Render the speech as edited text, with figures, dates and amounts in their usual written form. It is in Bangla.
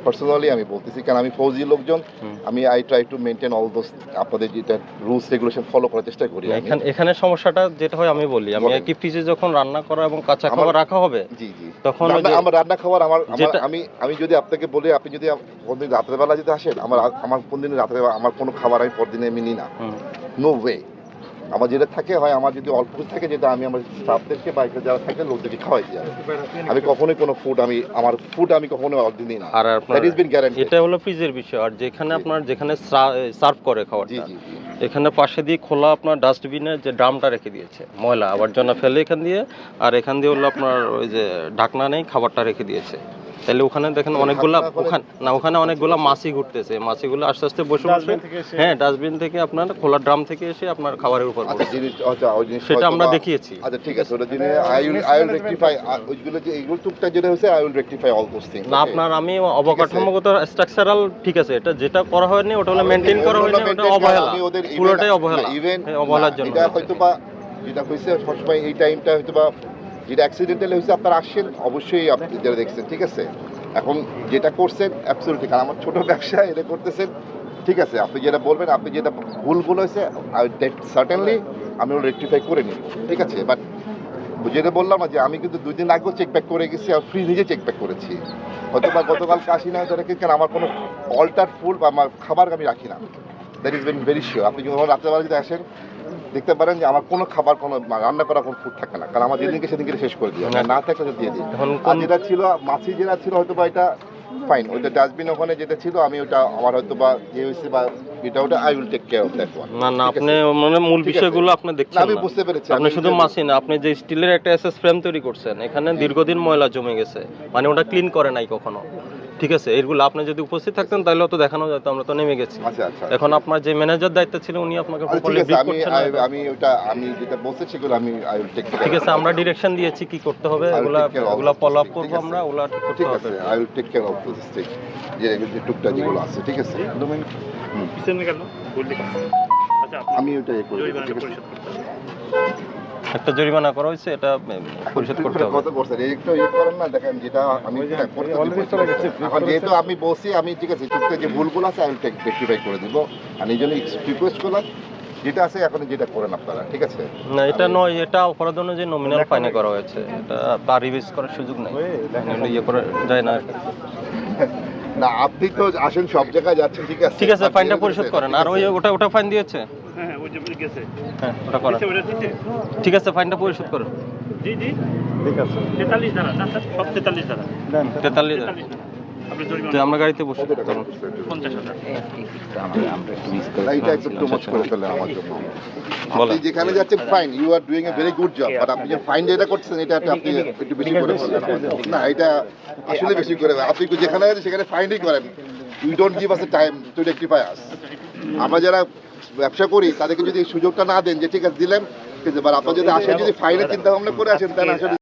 পার্সোনালি আমি বলতেছি, কারণ আমি ফৌজি লোকজন, আমি I try to maintain all those আপনাদের যেটা রুলস রেগুলেশন ফলো করার চেষ্টা করি। এখানে সমস্যাটা যেটা হয় আমি বলি, আমি একই ফ্রিজে যখন রান্না করা এবং কাঁচা খাবার রাখা হবে, জি জি, তখন আমার রান্না খাবার আমি যদি আপনাকে বলি, আপনি যদি কোনদিন রাতের বেলা যদি আসেন, আমার কোনদিন রাতের বেলা আমার কোনো খাবার আমি পরদিনে আমি নিই না, নো ওয়ে। আমার যেটা থাকে হয়, আমার যদি অল্প কিছু থাকে, যেটা আমি আমার স্টাফদেরকে বাইকে যারা থাকে লোকদেরকে খাওয়াই দিই। আমি কখনোই কোনো ফুড আমার ফুড আমি কখনো অর্ডার দিই না। আর দ্যাট ইজ বিন গ্যারান্টি। এটা হলো ফ্রিজের বিষয়। আর যেখানে আপনার যেখানে সার্ভ করে খাবারটা, এখানে পাশে দিয়ে খোলা আপনার ডাস্টবিনে যে ড্রামটা রেখে দিয়েছে, ময়লা আবর্জনা ফেলে এখান দিয়ে, আর এখান দিয়ে হলো আপনার ওই যে ঢাকনা নেই, খাবারটা রেখে দিয়েছে। তাহলে ওখানে দেখেন ওখানে অনেকগুলা মাছি ঘুরতেছে, মাছিগুলো আস্তে আস্তে বসে বসে, হ্যাঁ, ডাস্টবিন থেকে আপনার খোলা ড্রাম থেকে এসে আপনার খাবারের উপর সেটা আমরা দেখিয়েছি। আচ্ছা ঠিক আছে, ওটা জিনিস আই উইল রেকটিফাই, ওইগুলো যে এইগুলো টুকটাক যেটা হয়েছে, I will rectify all those things. না, আপনার আমি অবকাঠামোগত স্ট্রাকচারাল ঠিক আছে, এটা যেটা করা হয়নি ওটা হলো মেইনটেইন করা হয়নি, ওটা অবহেলা, পুরোটাই অবহেলা, ইভেন অবহেলার জন্য। এটা হয়তোবা যেটা হয়েছে সবসময় এই টাইমটা হয়তোবা যেটা অ্যাক্সিডেন্টালি হয়েছে, আপনারা আসছেন অবশ্যই, আপনি যেটা দেখছেন ঠিক আছে। এখন যেটা করছেন অ্যাবসলিউটলি, কারণ আমার ছোট ব্যবসা, এটা করতেছেন ঠিক আছে। আপনি যেটা বলবেন, আপনি যেটা ভুল হয়েছে, সার্টেনলি আমি ওটা রেকটিফাই করে নিব, ঠিক আছে। বাট যেটা বললাম যে আমি কিন্তু 2 দিন আগেও চেক ব্যাক করে গেছি, আর ফ্রি নিজে চেক ব্যাক করেছি। হয়তো বা গতকাল কাশি না হয়তো, কারণ আমার কোনো অল্টার ফুড বা আমার খাবার আমি রাখি না, দ্যাট ইজ ভেরি শিওর। আপনি যখন রাত্রেবেলা যদি আসেন দেখতে পারেন যে আমার কোনো খাবার, কোনো রান্না করা কোনো ফুড থাকে না, কারণ আমার যেদিনকে সেদিনকে শেষ করে দিই, না থাকলে দিয়ে দিই। আর যেটা ছিল মাছি যেটা ছিল, হয়তো বা এটা ফাইন, ওইটা ডাস্টবিন ওখানে যেটা ছিল, আমি ওটা আমার হয়তো বা যে হয়েছে বা এটা ওটা I will take care of that one. না, আপনি মানে মূল বিষয়গুলো আপনি দেখছেন। আমি বুঝতে পেরেছি। আপনি শুধু মাছি না, আপনি যে স্টিলের একটা এসএস ফ্রেম তৈরি করছেন, এখানে দীর্ঘদিন ময়লা জমে গেছে, মানে ওটা ক্লিন করে নাই কখনো, ঠিক আছে। এগুলো আপনি যদি উপস্থিত থাকতেন তাহলে তো দেখানো যেত, আমরা তো নেমে গেছি। এখন আপনার যে ম্যানেজার দায়িত্ব ছিল উনি আপনাকে প্রপারলি ব্রিফ করছেন না। আমি যেটা বলছি সেগুলো আমি আই উইল টেক কেয়ার। ঠিক আছে, আমরা ডিরেকশন দিয়েছি কি করতে হবে, এগুলা ফলো আপ করব আমরা, ওগুলা ঠিক করতে হবে। I will take care of this thing, যে টুকটাক যেগুলো আছে, ঠিক আছে। পিছনে কেন বললি? আচ্ছা, আমি ওটা করে একটা জরিমানা করা হয়েছে, এটা পরিশোধ করতে হবে। কত করছেন একটু করেন না, দেখেন যেটা আমি এখন যেহেতু আমি বলছি, আমি ঠিক আছে টুকটাক যে ভুলগুলো আছে আমি রেকটিফাই করে দিব। আর এই জন্য রিকোয়েস্ট করলাম, যেটা আছে এখন যেটা করেন আপনারা, ঠিক আছে। না, এটা নয়, এটা অপরাধ অনুযায়ী নমিনাল ফাইনে করা হয়েছে, এটা তার রিভিজ করার সুযোগ নেই, ইয়ে করে যায় না। না, আপনি তো আসেন সব জায়গায় যাচ্ছেন, ঠিক আছে, ঠিক আছে, ফাইনটা পরিশোধ করেন। আর ওটা ফাইন দিয়েছে, হ্যাঁ ওই যে গেছে, হ্যাঁ ওটা করেন। ঠিক আছে, ফাইনটা পরিশোধ করেন। জি জি ঠিক আছে। 43 ধারা না স্যার, সব 43 ধারা, 43 আপনি জরিমানা। আমরা গাড়িতে বসে 50,000। এইটা একটু টু মাচ করে ফেলে আমার জন্য। আপনি যেখানে যাচ্ছেন fine, you are doing a very good job, but আপনি যে ফাইন যেটা করছেন এটা আপনি একটু বেশি করে ফেললেন আমার জন্য। না, এটা আসলে বেশি করে, আপনি যেখানে আছেন সেখানে ফাইনই করেন। You don't give us a time to rectify us. আমরা যারা ব্যবসা করি তাদেরকে যদি সুযোগটা না দেন যে ঠিক আছে দিলেন, কিন্তু আপনার যদি আসে যদি ফাইনের চিন্তা ভাবনা করে আসেন, তাহলে আসলে